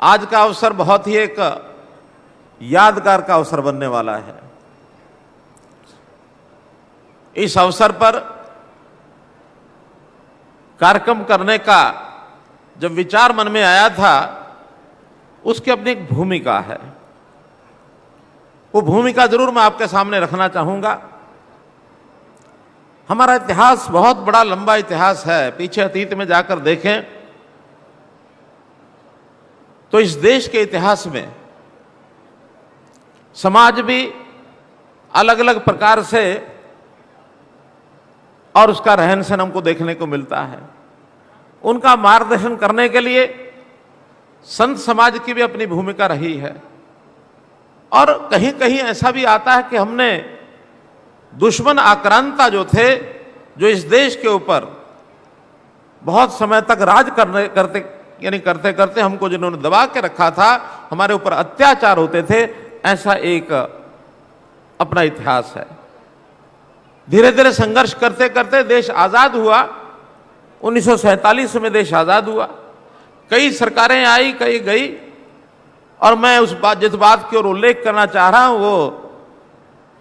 आज का अवसर बहुत ही एक यादगार का अवसर बनने वाला है। इस अवसर पर कार्यक्रम करने का जब विचार मन में आया था, उसकी अपनी एक भूमिका है। वो भूमिका जरूर मैं आपके सामने रखना चाहूंगा। हमारा इतिहास बहुत बड़ा लंबा इतिहास है। पीछे अतीत में जाकर देखें तो इस देश के इतिहास में समाज भी अलग अलग प्रकार से और उसका रहन सहन हमको देखने को मिलता है। उनका मार्गदर्शन करने के लिए संत समाज की भी अपनी भूमिका रही है। और कहीं कहीं ऐसा भी आता है कि हमने दुश्मन आक्रांता जो थे, जो इस देश के ऊपर बहुत समय तक राज करते करते हमको जिन्होंने दबा के रखा था, हमारे ऊपर अत्याचार होते थे, ऐसा एक अपना इतिहास है। धीरे धीरे संघर्ष करते करते देश आजाद हुआ। 1947 में देश आजाद हुआ। कई सरकारें आई, कई गई। और मैं जिस बात की ओर उल्लेख करना चाह रहा हूं, वो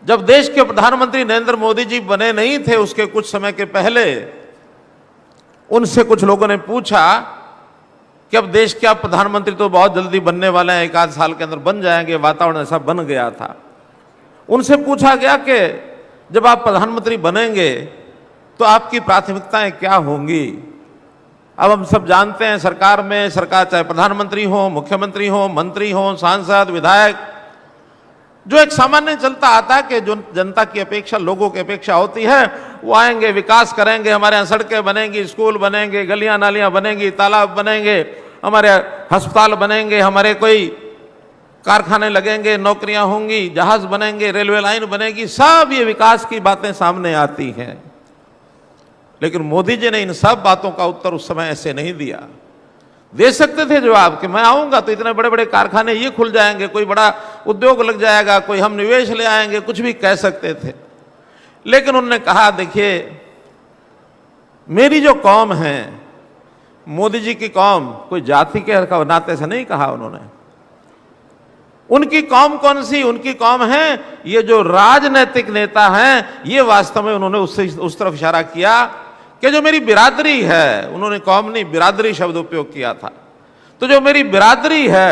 जब देश के प्रधानमंत्री नरेंद्र मोदी जी बने नहीं थे, उसके कुछ समय के पहले उनसे कुछ लोगों ने पूछा कि अब देश के आप प्रधानमंत्री तो बहुत जल्दी बनने वाले हैं, 1 आध साल के अंदर बन जाएंगे, वातावरण ऐसा बन गया था। उनसे पूछा गया कि जब आप प्रधानमंत्री बनेंगे तो आपकी प्राथमिकताएं क्या होंगी। अब हम सब जानते हैं, सरकार चाहे प्रधानमंत्री हो, मुख्यमंत्री हो, मंत्री हो, सांसद, विधायक, जो एक सामान्य चलता आता है कि जो जनता की अपेक्षा, लोगों की अपेक्षा होती है, वो आएंगे, विकास करेंगे, हमारे यहाँ सड़कें बनेंगी, स्कूल बनेंगे, गलियां नालियां बनेंगी, तालाब बनेंगे, हमारे अस्पताल बनेंगे, हमारे कोई कारखाने लगेंगे, नौकरियां होंगी, जहाज बनेंगे, रेलवे लाइन बनेगी। सब ये विकास की बातें सामने आती हैं। लेकिन मोदी जी ने इन सब बातों का उत्तर उस समय ऐसे नहीं दिया। दे सकते थे जवाब कि मैं आऊंगा तो इतने बड़े बड़े कारखाने ये खुल जाएंगे, कोई बड़ा उद्योग लग जाएगा, कोई हम निवेश ले आएंगे, कुछ भी कह सकते थे। लेकिन उन्होंने कहा, देखिए मेरी जो कौम है, मोदी जी की कौम, कोई जाति के नाते से नहीं कहा उन्होंने। उनकी कौम कौन सी? उनकी कौम है ये जो राजनीतिक नेता हैं। ये वास्तव में उन्होंने उस तरफ इशारा किया कि जो मेरी बिरादरी है, उन्होंने कौम नहीं, बिरादरी शब्द उपयोग किया था। तो जो मेरी बिरादरी है,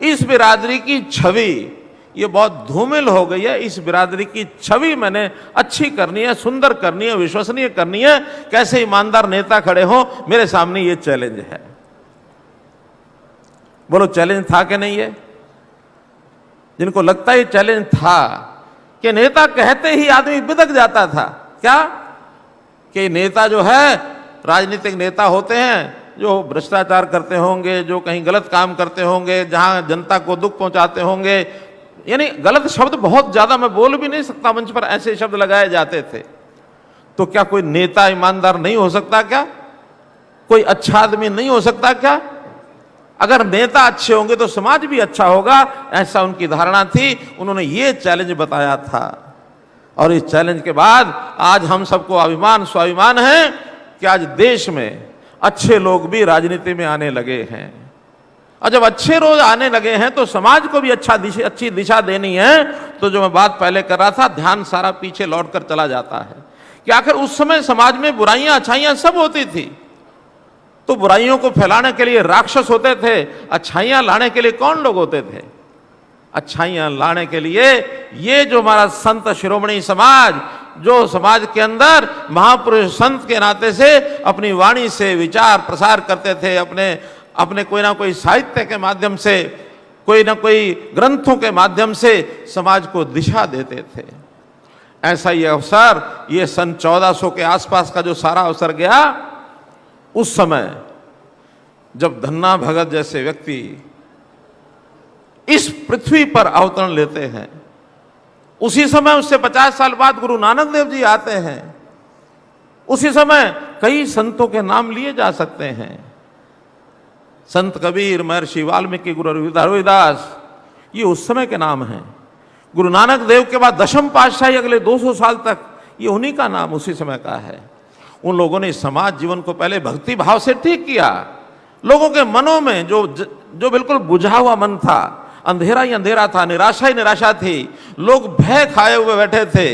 इस बिरादरी की छवि ये बहुत धूमिल हो गई है। इस बिरादरी की छवि मैंने अच्छी करनी है, सुंदर करनी है, विश्वसनीय करनी है। कैसे ईमानदार नेता खड़े हो, मेरे सामने ये चैलेंज है। बोलो चैलेंज था कि नहीं? है जिनको लगता है चैलेंज था कि नेता कहते ही आदमी बिदक जाता था। क्या कि नेता जो है, राजनीतिक नेता होते हैं जो भ्रष्टाचार करते होंगे, जो कहीं गलत काम करते होंगे, जहां जनता को दुख पहुंचाते होंगे। यानी गलत शब्द बहुत ज्यादा मैं बोल भी नहीं सकता, मंच पर ऐसे शब्द लगाए जाते थे। तो क्या कोई नेता ईमानदार नहीं हो सकता? क्या कोई अच्छा आदमी नहीं हो सकता? क्या अगर नेता अच्छे होंगे तो समाज भी अच्छा होगा, ऐसा उनकी धारणा थी। उन्होंने ये चैलेंज बताया था। और इस चैलेंज के बाद आज हम सबको अभिमान, स्वाभिमान है कि आज देश में अच्छे लोग भी राजनीति में आने लगे हैं। और जब अच्छे लोग आने लगे हैं तो समाज को भी अच्छी दिशा देनी है। तो जो मैं बात पहले कर रहा था, ध्यान सारा पीछे लौटकर चला जाता है कि आखिर उस समय समाज में बुराइयां, अच्छाइयां सब होती थी। तो बुराइयों को फैलाने के लिए राक्षस होते थे, अच्छाइयां लाने के लिए कौन लोग होते थे? अच्छाइयां लाने के लिए ये जो हमारा संत शिरोमणि समाज, जो समाज के अंदर महापुरुष संत के नाते से अपनी वाणी से विचार प्रसार करते थे, अपने कोई ना कोई साहित्य के माध्यम से, कोई ना कोई ग्रंथों के माध्यम से समाज को दिशा देते थे। ऐसा ये अवसर, ये सन 1400 के आसपास का जो सारा अवसर गया, उस समय जब धन्ना भगत जैसे व्यक्ति इस पृथ्वी पर अवतरण लेते हैं, उसी समय उससे 50 साल बाद गुरु नानक देव जी आते हैं। उसी समय कई संतों के नाम लिए जा सकते हैं। संत कबीर, महर्षि वाल्मीकि, गुरु रविदास, ये उस समय के नाम हैं। गुरु नानक देव के बाद दशम पातशाही अगले 200 साल तक, ये उन्हीं का नाम उसी समय का है। उन लोगों ने समाज जीवन को पहले भक्ति भाव से ठीक किया, लोगों के मनों में जो बिल्कुल बुझा हुआ मन था, अंधेरा ही अंधेरा था, निराशा ही निराशा थी, लोग भय खाए हुए बैठे थे,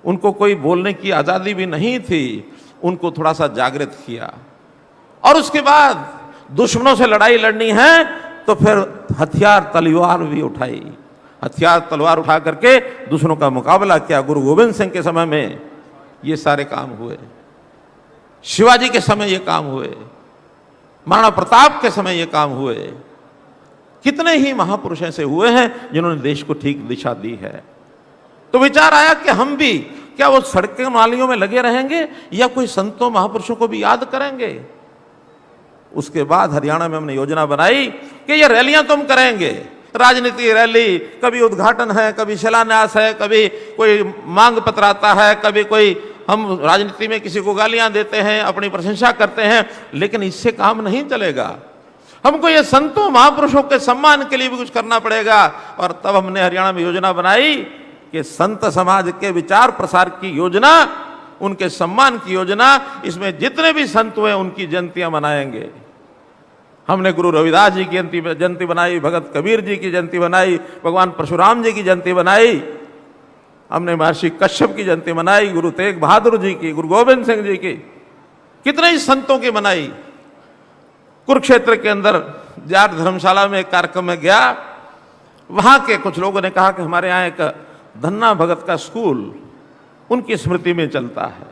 उनको कोई बोलने की आजादी भी नहीं थी, उनको थोड़ा सा जागृत किया। और उसके बाद दुश्मनों से लड़ाई लड़नी है तो फिर हथियार तलवार भी उठाई, हथियार तलवार उठा करके दुश्मनों का मुकाबला किया। गुरु गोविंद सिंह के समय में ये सारे काम हुए, शिवाजी के समय ये काम हुए, महाराणा प्रताप के समय ये काम हुए। कितने ही महापुरुष ऐसे हुए हैं जिन्होंने देश को ठीक दिशा दी है। तो विचार आया कि हम भी क्या वो सड़कों नालियों में लगे रहेंगे या कोई संतों महापुरुषों को भी याद करेंगे। उसके बाद हरियाणा में हमने योजना बनाई कि ये रैलियां तुम करेंगे, राजनीति रैली, कभी उद्घाटन है, कभी शिलान्यास है, कभी कोई मांग पत्र आता है, कभी कोई हम राजनीति में किसी को गालियां देते हैं, अपनी प्रशंसा करते हैं, लेकिन इससे काम नहीं चलेगा। हमको ये संतों महापुरुषों के सम्मान के लिए भी कुछ करना पड़ेगा। और तब हमने हरियाणा में योजना बनाई कि संत समाज के विचार प्रसार की योजना, उनके सम्मान की योजना, इसमें जितने भी संत हुए उनकी जयंतियां मनाएंगे। हमने गुरु रविदास जी की जयंती बनाई, भगत कबीर जी की जयंती बनाई, भगवान परशुराम जी की जयंती बनाई, हमने महर्षि कश्यप की जयंती मनाई, गुरु तेग बहादुर जी की, गुरु गोविंद सिंह जी की, कितने ही संतों की मनाई। कुरुक्षेत्र के अंदर जाट धर्मशाला में एक कार्यक्रम में गया, वहां के कुछ लोगों ने कहा कि हमारे यहाँ एक धन्ना भगत का स्कूल उनकी स्मृति में चलता है।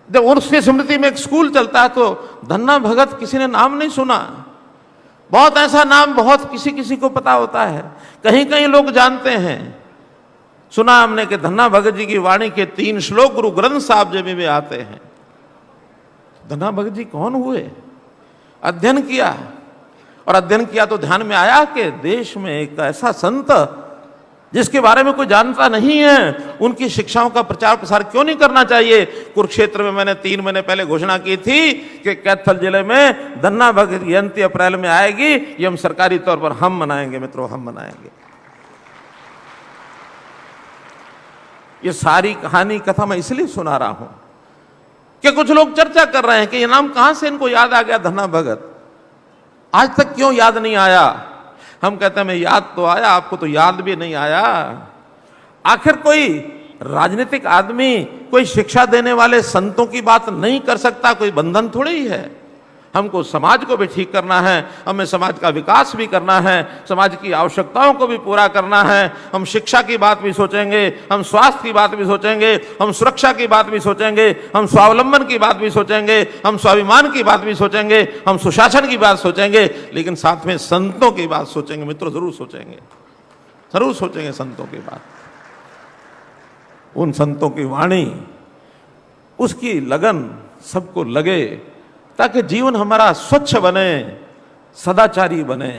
जब उनकी स्मृति में एक स्कूल चलता है तो धन्ना भगत किसी ने नाम नहीं सुना। बहुत ऐसा नाम बहुत किसी किसी को पता होता है, कहीं कहीं लोग जानते हैं। सुना हमने कि धन्ना भगत जी की वाणी के 3 श्लोक गुरु ग्रंथ साहब जी में आते हैं। धन्ना भगत जी कौन हुए? अध्ययन किया, और अध्ययन किया तो ध्यान में आया कि देश में एक ऐसा संत जिसके बारे में कोई जानता नहीं है, उनकी शिक्षाओं का प्रचार प्रसार क्यों नहीं करना चाहिए। कुरुक्षेत्र में मैंने 3 महीने पहले घोषणा की थी कि कैथल जिले में धन्ना भगत जयंती अप्रैल में आएगी, ये हम सरकारी तौर पर हम मनाएंगे मित्रों, हम मनाएंगे। ये सारी कहानी कथा मैं इसलिए सुना रहा हूं कि कुछ लोग चर्चा कर रहे हैं कि ये नाम कहां से इनको याद आ गया धन्ना भगत, आज तक क्यों याद नहीं आया। हम कहते हैं मैं याद तो आया, आपको तो याद भी नहीं आया। आखिर कोई राजनीतिक आदमी कोई शिक्षा देने वाले संतों की बात नहीं कर सकता, कोई बंधन थोड़ी ही है। हमको समाज को भी ठीक करना है, हमें समाज का विकास भी करना है, समाज की आवश्यकताओं को भी पूरा करना है। हम शिक्षा की बात भी सोचेंगे, हम स्वास्थ्य की बात भी सोचेंगे, हम सुरक्षा की बात भी सोचेंगे, हम स्वावलंबन की बात भी सोचेंगे, हम स्वाभिमान की बात भी सोचेंगे, हम सुशासन की बात सोचेंगे, लेकिन साथ में संतों की बात सोचेंगे मित्रों, जरूर सोचेंगे, जरूर सोचेंगे संतों की बात। उन संतों की वाणी, उसकी लगन सबको लगे, ताकि जीवन हमारा स्वच्छ बने, सदाचारी बने।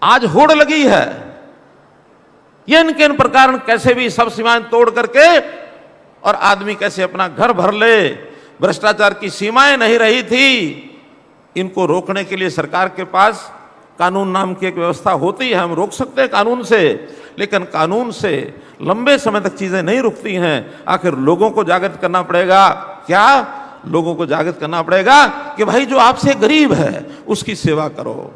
आज होड़ लगी है, ये इनके इन प्रकार कैसे भी सब सीमाएं तोड़ करके और आदमी कैसे अपना घर भर ले। भ्रष्टाचार की सीमाएं नहीं रही थी, इनको रोकने के लिए सरकार के पास कानून नाम की एक व्यवस्था होती है, हम रोक सकते हैं कानून से, लेकिन कानून से लंबे समय तक चीजें नहीं रुकती हैं। आखिर लोगों को जागृत करना पड़ेगा। क्या लोगों को जागृत करना पड़ेगा कि भाई जो आपसे गरीब है उसकी सेवा करो,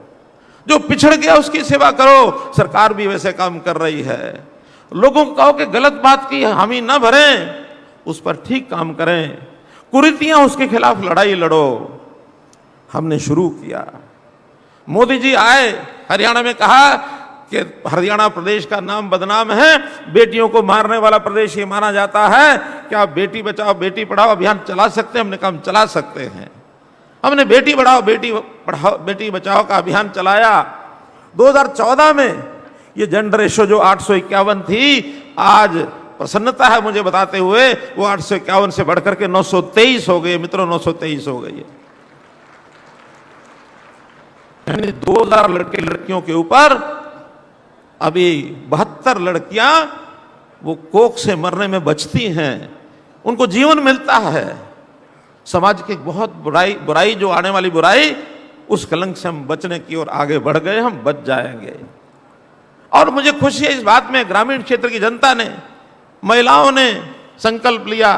जो पिछड़ गया उसकी सेवा करो। सरकार भी वैसे काम कर रही है। लोगों को कहो कि गलत बात की हामी न भरें, उस पर ठीक काम करें, कुरीतियां उसके खिलाफ लड़ाई लड़ो। हमने शुरू किया। मोदी जी आए, हरियाणा में कहा कि हरियाणा प्रदेश का नाम बदनाम है, बेटियों को मारने वाला प्रदेश ये माना जाता है, क्या बेटी बचाओ बेटी पढ़ाओ अभियान चला सकते हैं? हमने कहा हम चला सकते हैं। हमने बेटी बढ़ाओ बेटी पढ़ाओ बेटी बचाओ का अभियान चलाया। 2014 में ये जेंडर रेशो जो 851 थी, आज प्रसन्नता है मुझे बताते हुए वो 851 से बढ़कर के 923 हो गई मित्रों, 923 हो गई है। 2000 लड़के लड़कियों के ऊपर अभी 72 लड़कियां वो कोख से मरने में बचती हैं, उनको जीवन मिलता है। समाज की बहुत बुराई जो आने वाली बुराई, उस कलंक से हम बचने की ओर आगे बढ़ गए, हम बच जाएंगे। और मुझे खुशी है इस बात में, ग्रामीण क्षेत्र की जनता ने, महिलाओं ने संकल्प लिया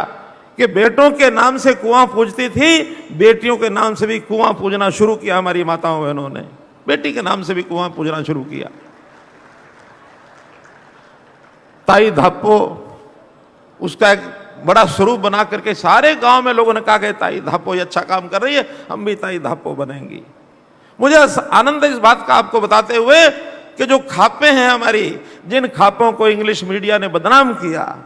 कि बेटों के नाम से कुआं पूजती थी, बेटियों के नाम से भी कुआं पूजना शुरू किया हमारी माताओं बहनों ने। बेटी के नाम से भी कुआं पूजना शुरू किया। ताई धापो उसका एक बड़ा स्वरूप बना करके सारे गांव में लोगों ने कहा कि ताई धापो ये अच्छा काम कर रही है, हम भी ताई धापो बनेंगी। मुझे आनंद है इस बात का आपको बताते हुए कि जो खापे हैं हमारी, जिन खापों को इंग्लिश मीडिया ने बदनाम किया,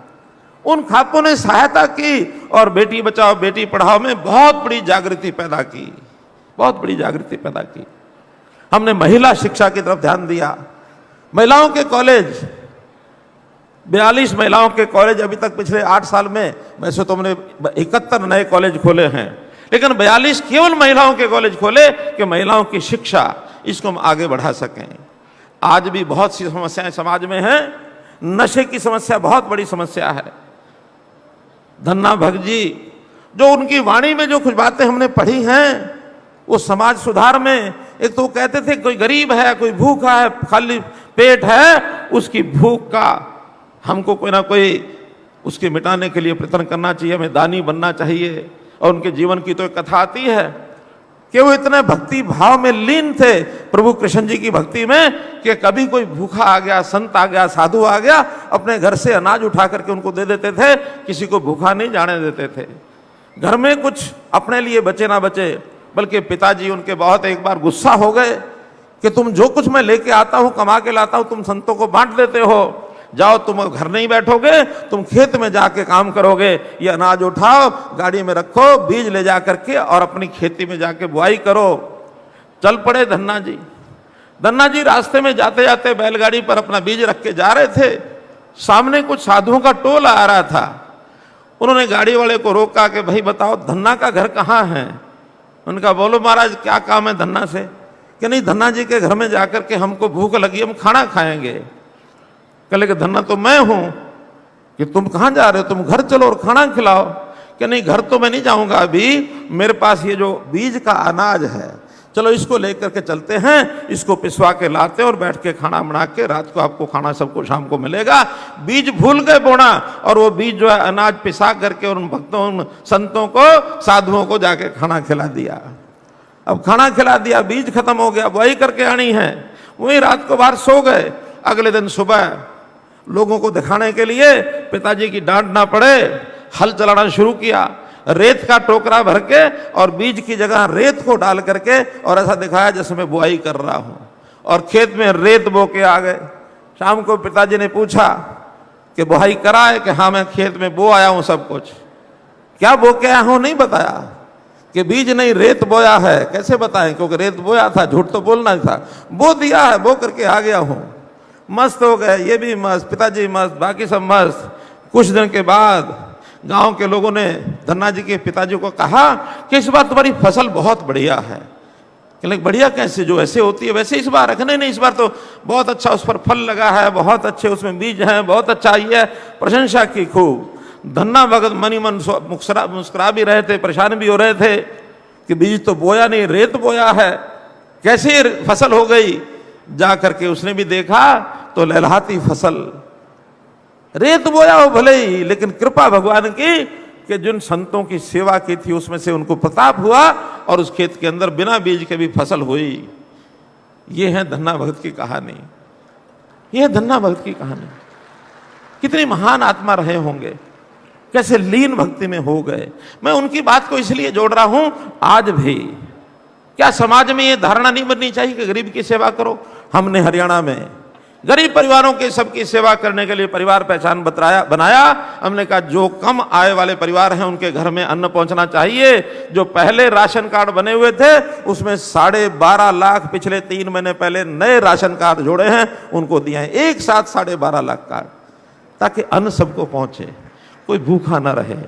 उन खापों ने सहायता की और बेटी बचाओ बेटी पढ़ाओ में बहुत बड़ी जागृति पैदा की, बहुत बड़ी जागृति पैदा की। हमने महिला शिक्षा की तरफ ध्यान दिया। महिलाओं के कॉलेज, 42 महिलाओं के कॉलेज अभी तक पिछले 8 साल में, वैसे तो हमने 71 नए कॉलेज खोले हैं, लेकिन 42 केवल महिलाओं के कॉलेज खोले कि महिलाओं की शिक्षा इसको हम आगे बढ़ा सकें। आज भी बहुत सी समस्याएं समाज में हैं। नशे की समस्या बहुत बड़ी समस्या है। धन्ना भगत जी, जो उनकी वाणी में जो कुछ बातें हमने पढ़ी हैं, वो समाज सुधार में, एक तो वो कहते थे कोई गरीब है, कोई भूखा है, खाली पेट है, उसकी भूख का हमको कोई ना कोई उसके मिटाने के लिए प्रयत्न करना चाहिए, हमें दानी बनना चाहिए। और उनके जीवन की तो एक कथा आती है कि वो इतने भक्ति भाव में लीन थे प्रभु कृष्ण जी की भक्ति में कि कभी कोई भूखा आ गया, संत आ गया, साधु आ गया, अपने घर से अनाज उठा करके उनको दे देते थे, किसी को भूखा नहीं जाने देते थे। घर में कुछ अपने लिए बचे ना बचे, बल्कि पिताजी उनके बहुत एक बार गुस्सा हो गए कि तुम जो कुछ मैं लेके आता हूं, कमा के लाता हूं, तुम संतों को बांट देते हो। जाओ, तुम घर नहीं बैठोगे, तुम खेत में जाके काम करोगे, ये अनाज उठाओ, गाड़ी में रखो, बीज ले जा करके और अपनी खेती में जाके बुआई करो। चल पड़े धन्ना जी। धन्ना जी रास्ते में जाते जाते बैलगाड़ी पर अपना बीज रख के जा रहे थे। सामने कुछ साधुओं का टोला आ रहा था। उन्होंने गाड़ी वाले को रोका कि भाई बताओ धन्ना का घर कहाँ है। उनका बोलो महाराज क्या काम है धन्ना से? कि नहीं, धन्ना जी के घर में जाकर के हमको भूख लगी, हम खाना खाएंगे। कहले कि धन्ना तो मैं हूं, कि तुम कहां जा रहे हो, तुम घर चलो और खाना खिलाओ। कि नहीं, घर तो मैं नहीं जाऊंगा, अभी मेरे पास ये जो बीज का अनाज है, चलो इसको लेकर के चलते हैं, इसको पिसवा के लाते और बैठ के खाना बना के रात को आपको खाना सबको शाम को मिलेगा। बीज भूल गए बोना, और वो बीज जो है अनाज पिसा करके उन भक्तों, उन संतों को, साधुओं को जाके खाना खिला दिया। अब खाना खिला दिया, बीज खत्म हो गया, वही करके आनी है। वही रात को बाहर सो गए। अगले दिन सुबह लोगों को दिखाने के लिए पिताजी की डांट ना पड़े, हल चलाना शुरू किया। रेत का टोकरा भर के और बीज की जगह रेत को डाल करके और ऐसा दिखाया जैसे मैं बुआई कर रहा हूं, और खेत में रेत बो के आ गए। शाम को पिताजी ने पूछा कि बुआई करा है? कि हाँ, मैं खेत में बो आया हूं सब कुछ। क्या बो के आया हूं? नहीं बताया। कि बीज नहीं, रेत बोया है। कैसे बताएं? क्योंकि रेत बोया था, झूठ तो बोलना था। बो दिया है, बो करके आ गया हूं। मस्त हो गए, ये भी मस्त, पिताजी मस्त, बाकी सब मस्त। कुछ दिन के बाद गांव के लोगों ने धन्ना जी के पिताजी को कहा कि इस बार तुम्हारी फसल बहुत बढ़िया है। कहले बढ़िया कैसे? जो ऐसे होती है वैसे इस बार रखने नहीं, इस बार तो बहुत अच्छा उस पर फल लगा है, बहुत अच्छे उसमें बीज हैं, बहुत अच्छा ही है। प्रशंसा की खूब। धन्ना भगत मनी मन मुस्कुरा भी रहे थे, परेशान भी हो रहे थे कि बीज तो बोया नहीं, रेत बोया है, कैसे फसल हो गई। जा करके उसने भी देखा तो लहलहाती फसल। रेत बोया हो भले ही, लेकिन कृपा भगवान की कि जिन संतों की सेवा की थी उसमें से उनको प्रताप हुआ और उस खेत के अंदर बिना बीज के भी फसल हुई। ये है धन्ना भगत की कहानी। ये है धन्ना भगत की कहानी। कितनी महान आत्मा रहे होंगे, कैसे लीन भक्ति में हो गए। मैं उनकी बात को इसलिए जोड़ रहा हूं। आज भी क्या समाज में ये धारणा नहीं बननी चाहिए कि गरीब की सेवा करो? हमने हरियाणा में गरीब परिवारों के सबकी सेवा करने के लिए परिवार पहचान बनाया। हमने कहा जो कम आय वाले परिवार हैं उनके घर में अन्न पहुंचना चाहिए। जो पहले राशन कार्ड बने हुए थे उसमें 12.5 लाख पिछले 3 महीने पहले नए राशन कार्ड जोड़े हैं, उनको दिए हैं। एक साथ 12.5 लाख कार्ड, ताकि अन्न सबको पहुंचे, कोई भूखा न रहे,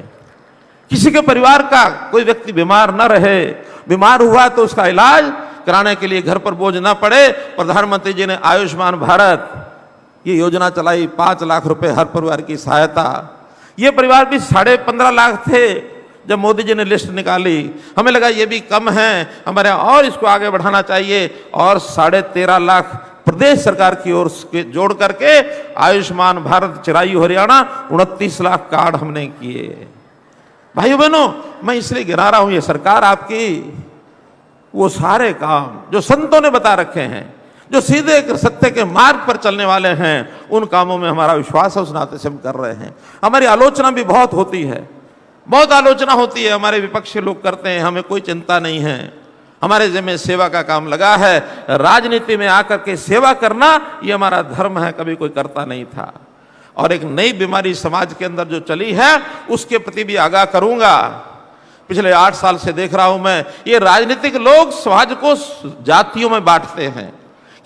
किसी के परिवार का कोई व्यक्ति बीमार न रहे। बीमार हुआ तो उसका इलाज कराने के लिए घर पर बोझ ना पड़े। प्रधानमंत्री जी ने आयुष्मान भारत ये योजना चलाई, 5 लाख रुपए हर परिवार की सहायता। ये परिवार भी 15.5 लाख थे जब मोदी जी ने लिस्ट निकाली। हमें लगा ये भी कम है, हमारे और इसको आगे बढ़ाना चाहिए, और 13.5 लाख प्रदेश सरकार की ओर से जोड़ करके आयुष्मान भारत चिरायू हरियाणा 29 लाख कार्ड हमने किए। भाइयों बहनों, मैं इसलिए गिरा रहा हूं, ये सरकार आपकी वो सारे काम जो संतों ने बता रखे हैं, जो सीधे सत्य के मार्ग पर चलने वाले हैं, उन कामों में हमारा विश्वास है, उस नाते से हम कर रहे हैं। हमारी आलोचना भी बहुत होती है, बहुत आलोचना होती है, हमारे विपक्ष के लोग करते हैं, हमें कोई चिंता नहीं है। हमारे जिम्मे सेवा का काम लगा है, राजनीति में आकर के सेवा करना ये हमारा धर्म है, कभी कोई करता नहीं था। और एक नई बीमारी समाज के अंदर जो चली है उसके प्रति भी आगाह करूंगा। पिछले 8 साल से देख रहा हूं मैं, ये राजनीतिक लोग समाज को जातियों में बांटते हैं,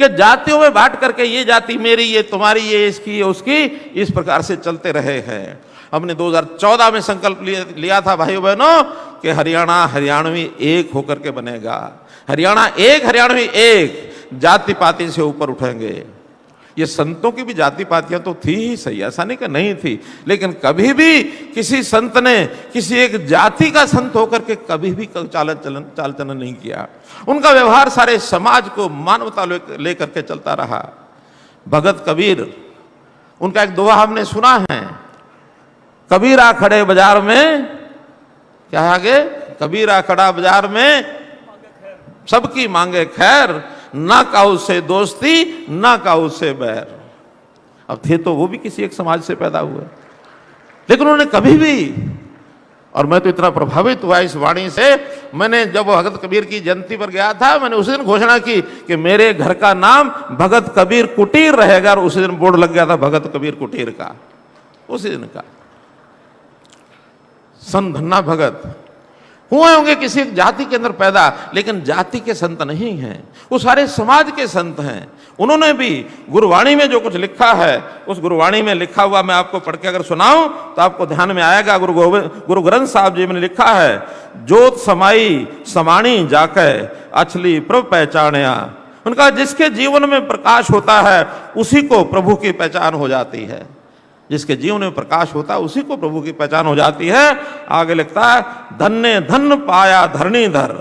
कि जातियों में बांट करके ये जाति मेरी, ये तुम्हारी, ये इसकी, ये उसकी, इस प्रकार से चलते रहे हैं। हमने 2014 में संकल्प लिया था भाइयों बहनों कि हरियाणा हरियाणवी एक होकर के बनेगा। हरियाणा एक, हरियाणवी एक, जाति पाति से ऊपर उठेंगे। ये संतों की भी जाति पातियां तो थी ही सही, ऐसा नहीं कि नहीं थी, लेकिन कभी भी किसी संत ने किसी एक जाति का संत होकर के कभी भी चाल चलन नहीं किया। उनका व्यवहार सारे समाज को मानवता लेकर के चलता रहा। भगत कबीर, उनका एक दोहा हमने सुना है, कबीरा खड़े बाजार में, क्या आगे, कबीरा खड़ा बाजार में सबकी मांगे खैर, ना काऊ से दोस्ती ना काऊ से बैर। अब थे तो वो भी किसी एक समाज से पैदा हुए, लेकिन उन्होंने कभी भी, और मैं तो इतना प्रभावित हुआ इस वाणी से, मैंने जब भगत कबीर की जयंती पर गया था, मैंने उसी दिन घोषणा की कि मेरे घर का नाम भगत कबीर कुटीर रहेगा, और उसी दिन बोर्ड लग गया था भगत कबीर कुटीर का, उसी दिन का। संत धन्ना भगत हुए होंगे किसी जाति के अंदर पैदा, लेकिन जाति के संत नहीं हैं, वो सारे समाज के संत हैं। उन्होंने भी गुरुवाणी में जो कुछ लिखा है, उस गुरुवाणी में लिखा हुआ मैं आपको पढ़ के अगर सुनाऊं तो आपको ध्यान में आएगा। गुरु ग्रंथ साहब जी ने लिखा है, जोत समाई समाणी जाके अछली प्रभु पहचानया। उनका जिसके जीवन में प्रकाश होता है उसी को प्रभु की पहचान हो जाती है, जिसके जीवन में प्रकाश होता है उसी को प्रभु की पहचान हो जाती है। आगे लिखता है, धन्य धन पाया धरणीधर,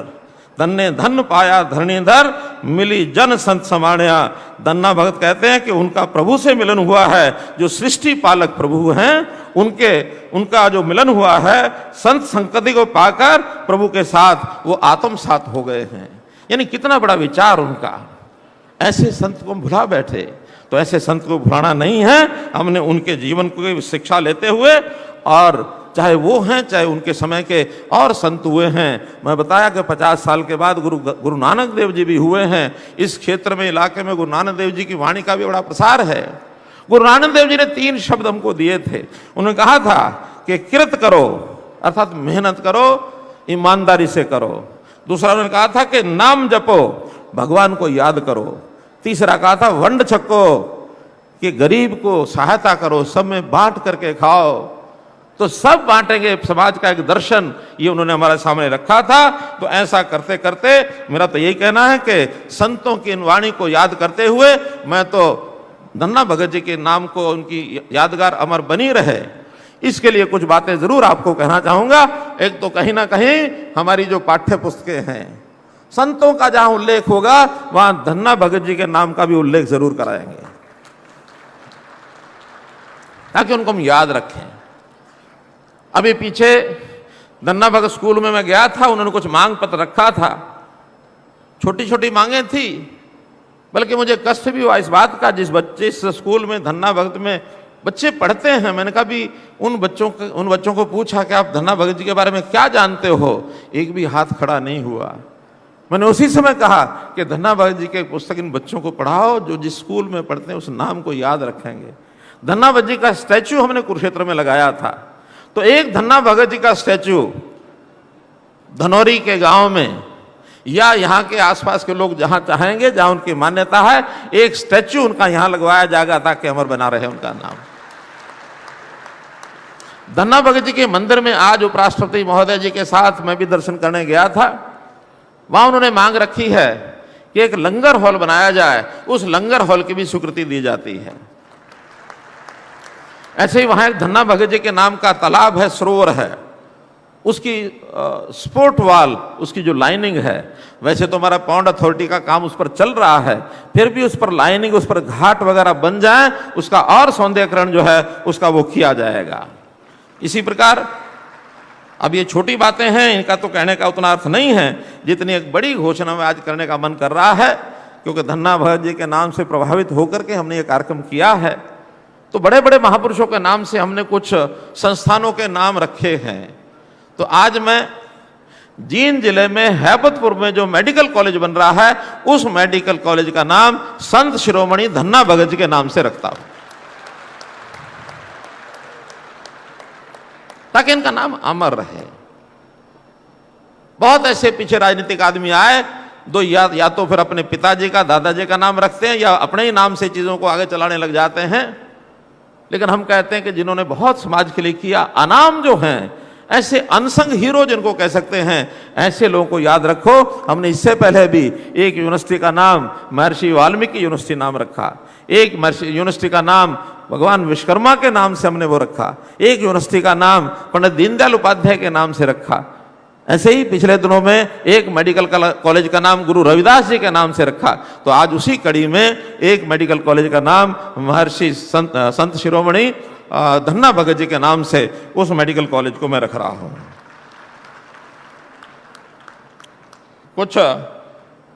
धन्य धन पाया धरणीधर, मिली जन संत समाण्या। धन्ना भगत कहते हैं कि उनका प्रभु से मिलन हुआ है, जो सृष्टि पालक प्रभु हैं, उनका जो मिलन हुआ है, संत संगति को पाकर प्रभु के साथ वो आत्मसात हो गए हैं। यानी कितना बड़ा विचार उनका। ऐसे संत को भुला बैठे, तो ऐसे संत को भुलाना नहीं है। हमने उनके जीवन को शिक्षा लेते हुए, और चाहे वो हैं चाहे उनके समय के और संत हुए हैं। मैं बताया कि 50 साल के बाद गुरु नानक देव जी भी हुए हैं। इस क्षेत्र में, इलाके में गुरु नानक देव जी की वाणी का भी बड़ा प्रसार है। गुरु नानक देव जी ने 3 शब्द हमको दिए थे। उन्होंने कहा था कि कृत करो, अर्थात मेहनत करो, ईमानदारी से करो। दूसरा उन्होंने कहा था कि नाम जपो, भगवान को याद करो। तीसरा कहा था वंड छको, कि गरीब को सहायता करो, सब में बांट करके खाओ। तो सब बांटेंगे, समाज का एक दर्शन ये उन्होंने हमारे सामने रखा था। तो ऐसा करते करते मेरा तो यही कहना है कि संतों की इन वाणी को याद करते हुए मैं तो धन्ना भगत जी के नाम को, उनकी यादगार अमर बनी रहे, इसके लिए कुछ बातें जरूर आपको कहना चाहूंगा। एक तो कहीं ना कहीं हमारी जो पाठ्य पुस्तकें हैं, संतों का जहां उल्लेख होगा वहां धन्ना भगत जी के नाम का भी उल्लेख जरूर कराएंगे, ताकि उनको हम याद रखें। अभी पीछे धन्ना भगत स्कूल में मैं गया था, उन्होंने कुछ मांग पत्र रखा था, छोटी छोटी मांगे थी, बल्कि मुझे कष्ट भी हुआ इस बात का, जिस स्कूल में धन्ना भगत में बच्चे पढ़ते हैं, मैंने कहा भी उन बच्चों को पूछा कि आप धन्ना भगत जी के बारे में क्या जानते हो, एक भी हाथ खड़ा नहीं हुआ। मैंने उसी समय कहा कि धन्ना भगत जी के पुस्तक इन बच्चों को पढ़ाओ, जो जिस स्कूल में पढ़ते हैं उस नाम को याद रखेंगे। धन्ना भगत जी का स्टैचू हमने कुरुक्षेत्र में लगाया था, तो एक धन्ना भगत जी का स्टैचू धनौरी के गांव में या यहाँ के आसपास के लोग जहां चाहेंगे, जहां उनकी मान्यता है, एक स्टैचू उनका यहां लगवाया जाएगा, ताकि अमर बना रहे उनका नाम। धन्ना भगत जी के मंदिर में आज उपराष्ट्रपति महोदय जी के साथ मैं भी दर्शन करने गया था। वहां उन्होंने मांग रखी है कि एक लंगर हॉल बनाया जाए, उस लंगर हॉल की भी स्वीकृति दी जाती है। ऐसे ही वहां एक धन्ना भगत जी के नाम का तालाब है, सरोवर है, उसकी स्पोर्ट वाल, उसकी जो लाइनिंग है, वैसे तो हमारा पौंड अथॉरिटी का काम उस पर चल रहा है, फिर भी उस पर लाइनिंग, उस पर घाट वगैरह बन जाए, उसका और सौंदर्यकरण जो है उसका वो किया जाएगा। इसी प्रकार अब ये छोटी बातें हैं, इनका तो कहने का उतना अर्थ नहीं है जितनी एक बड़ी घोषणा में आज करने का मन कर रहा है, क्योंकि धन्ना भगत जी के नाम से प्रभावित होकर के हमने ये कार्यक्रम किया है। तो बड़े बड़े महापुरुषों के नाम से हमने कुछ संस्थानों के नाम रखे हैं। तो आज मैं जींद जिले में हैबतपुर में जो मेडिकल कॉलेज बन रहा है, उस मेडिकल कॉलेज का नाम संत शिरोमणि धन्ना भगत जी के नाम से रखता हूं, ताकि इनका नाम अमर रहे। बहुत ऐसे पीछे राजनीतिक आदमी आए, दो या तो फिर अपने पिताजी का, दादाजी का नाम रखते हैं, या अपने ही नाम से चीजों को आगे चलाने लग जाते हैं। लेकिन हम कहते हैं कि जिन्होंने बहुत समाज के लिए किया, अनाम जो हैं, ऐसे अनसंग हीरो जिनको कह सकते हैं, ऐसे लोगों को याद रखो। हमने इससे पहले भी एक यूनिवर्सिटी का नाम महर्षि वाल्मीकि यूनिवर्सिटी नाम रखा, एक यूनिवर्सिटी का नाम भगवान विश्वकर्मा के नाम से हमने वो रखा, एक यूनिवर्सिटी का नाम पंडित दीनदयाल उपाध्याय के नाम से रखा। ऐसे ही पिछले दिनों में एक मेडिकल कॉलेज का नाम गुरु रविदास जी के नाम से रखा। तो आज उसी कड़ी में एक मेडिकल कॉलेज का नाम महर्षि संत शिरोमणि धन्ना भगत जी के नाम से उस मेडिकल कॉलेज को मैं रख रहा हूं। कुछ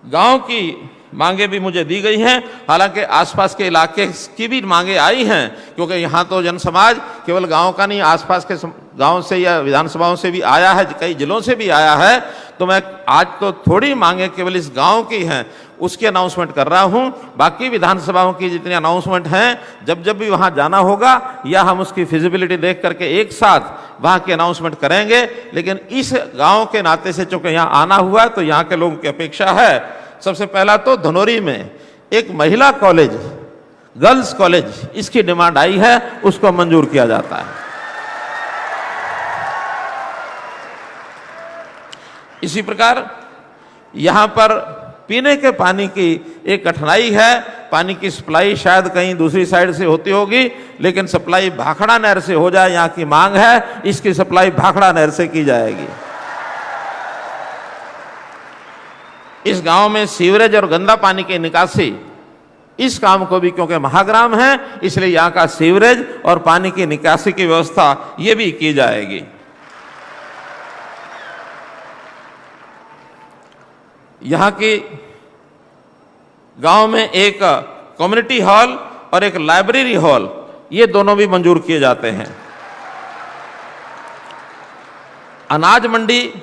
गांव की मांगे भी मुझे दी गई हैं, हालांकि आसपास के इलाके की भी मांगे आई हैं, क्योंकि यहाँ तो जन समाज केवल गांव का नहीं, आसपास के गांव से या विधानसभाओं से भी आया है, कई जिलों से भी आया है। तो मैं आज तो थोड़ी मांगे केवल इस गांव की हैं, उसकी अनाउंसमेंट कर रहा हूं। बाकी विधानसभाओं की जितनी अनाउंसमेंट हैं, जब जब भी वहां जाना होगा या हम उसकी फिजिबिलिटी देख करके एक साथ वहां की अनाउंसमेंट करेंगे। लेकिन इस गांव के नाते से चूंकि यहाँ आना हुआ, तो यहाँ के लोगों की अपेक्षा है, सबसे पहला तो धनौरी में एक महिला कॉलेज, गर्ल्स कॉलेज, इसकी डिमांड आई है, उसको मंजूर किया जाता है। इसी प्रकार यहां पर पीने के पानी की एक कठिनाई है। पानी की सप्लाई शायद कहीं दूसरी साइड से होती होगी, लेकिन सप्लाई भाखड़ा नहर से हो जाए, यहाँ की मांग है, इसकी सप्लाई भाखड़ा नहर से की जाएगी। इस गांव में सीवरेज और गंदा पानी की निकासी, इस काम को भी, क्योंकि महाग्राम है, इसलिए यहां का सीवरेज और पानी की निकासी की व्यवस्था ये भी की जाएगी। यहां की गांव में एक कम्युनिटी हॉल और एक लाइब्रेरी हॉल, ये दोनों भी मंजूर किए जाते हैं। अनाज मंडी,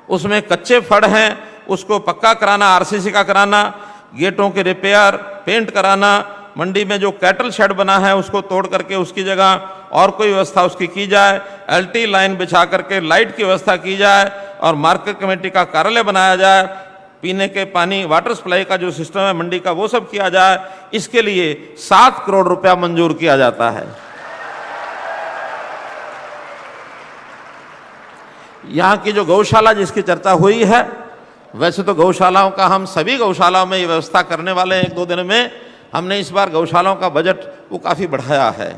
उसमें कच्चे फड़ हैं, उसको पक्का कराना, आरसीसी का कराना, गेटों के रिपेयर, पेंट कराना, मंडी में जो कैटल शेड बना है उसको तोड़ करके उसकी जगह और कोई व्यवस्था उसकी की जाए, एलटी लाइन बिछा करके लाइट की व्यवस्था की जाए, और मार्केट कमेटी का कार्यालय बनाया जाए, पीने के पानी वाटर सप्लाई का जो सिस्टम है मंडी का, वो सब किया जाए। इसके लिए 7 करोड़ रुपया मंजूर किया जाता है। यहाँ की जो गौशाला जिसकी चर्चा हुई है, वैसे तो गौशालाओं का हम सभी गौशालाओं में ये व्यवस्था करने वाले हैं। 1-2 दिन में हमने इस बार गौशालाओं का बजट वो काफ़ी बढ़ाया है।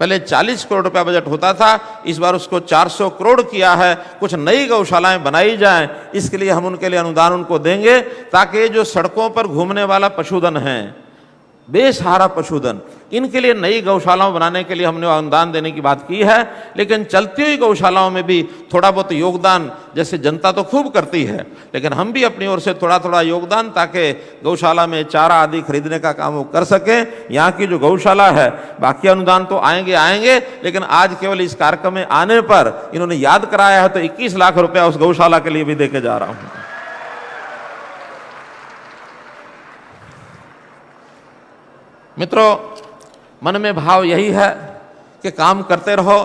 पहले 40 करोड़ रुपया बजट होता था, इस बार उसको 400 करोड़ किया है। कुछ नई गौशालाएं बनाई जाएं, इसके लिए हम उनके लिए अनुदान उनको देंगे, ताकि जो सड़कों पर घूमने वाला पशुधन है, बेसहारा पशुधन, इनके लिए नई गौशालाओं बनाने के लिए हमने अनुदान देने की बात की है। लेकिन चलती हुई गौशालाओं में भी थोड़ा बहुत योगदान, जैसे जनता तो खूब करती है, लेकिन हम भी अपनी ओर से थोड़ा थोड़ा योगदान, ताकि गौशाला में चारा आदि खरीदने का काम वो कर सकें। यहाँ की जो गौशाला है, बाकी अनुदान तो आएंगे, लेकिन आज केवल इस कार्यक्रम में आने पर इन्होंने याद कराया है, तो 21 लाख रुपया उस गौशाला के लिए भी देके जा रहा हूँ। मित्रों, मन में भाव यही है कि काम करते रहो,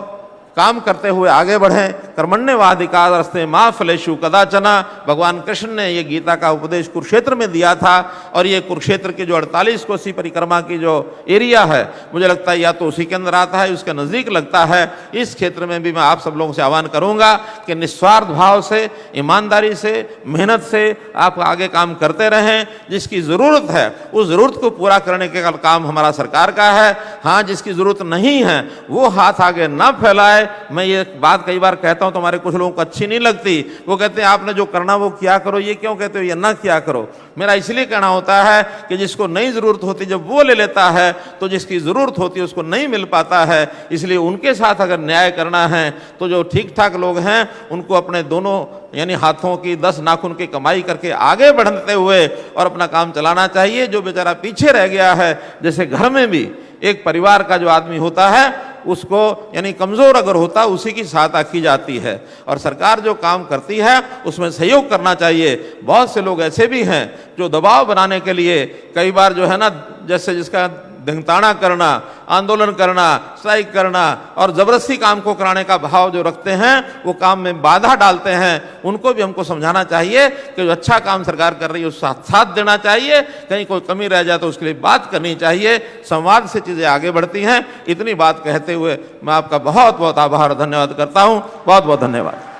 काम करते हुए आगे बढ़ें। कर्मण्येवाधिकारस्ते मा फलेषु कदाचन, भगवान कृष्ण ने ये गीता का उपदेश कुरुक्षेत्र में दिया था। और ये कुरुक्षेत्र की जो 48 कोसी परिक्रमा की जो एरिया है, मुझे लगता है या तो उसी के अंदर आता है, उसके नज़दीक लगता है। इस क्षेत्र में भी मैं आप सब लोगों से आह्वान करूंगा कि निस्वार्थ भाव से, ईमानदारी से, मेहनत से आप आगे काम करते रहें। जिसकी ज़रूरत है उस ज़रूरत को पूरा करने का काम हमारा सरकार का है। हाँ, जिसकी ज़रूरत नहीं है वो हाथ आगे ना फैलाए। मैं ये बात कई बार कहता हूँ हूं तुम्हारे कुछ लोगों को अच्छी नहीं लगती, वो कहते हैं आपने जो करना वो किया करो, ये क्यों कहते हो ये ना किया करो। मेरा इसलिए कहना होता है कि जिसको नहीं ज़रूरत होती जब वो ले लेता है तो जिसकी ज़रूरत होती है उसको नहीं मिल पाता है। इसलिए उनके साथ अगर न्याय करना है तो जो ठीक ठाक लोग हैं उनको अपने दोनों यानी हाथों की 10 नाखून की कमाई करके आगे बढ़ते हुए और अपना काम चलाना चाहिए। जो बेचारा पीछे रह गया है, जैसे घर में भी एक परिवार का जो आदमी होता है उसको यानी कमज़ोर अगर होता है उसी की सहायता की जाती है, और सरकार जो काम करती है उसमें सहयोग करना चाहिए। बहुत से लोग ऐसे भी हैं जो दबाव बनाने के लिए कई बार जो है ना, जैसे जिसका धिंगताना करना, आंदोलन करना, स्ट्राइक करना और ज़बरदस्ती काम को कराने का भाव जो रखते हैं वो काम में बाधा डालते हैं। उनको भी हमको समझाना चाहिए कि जो अच्छा काम सरकार कर रही है उसका साथ देना चाहिए, कहीं कोई कमी रह जाए तो उसके लिए बात करनी चाहिए। संवाद से चीज़ें आगे बढ़ती हैं। इतनी बात कहते हुए मैं आपका बहुत बहुत आभार और धन्यवाद करता हूँ। बहुत बहुत धन्यवाद।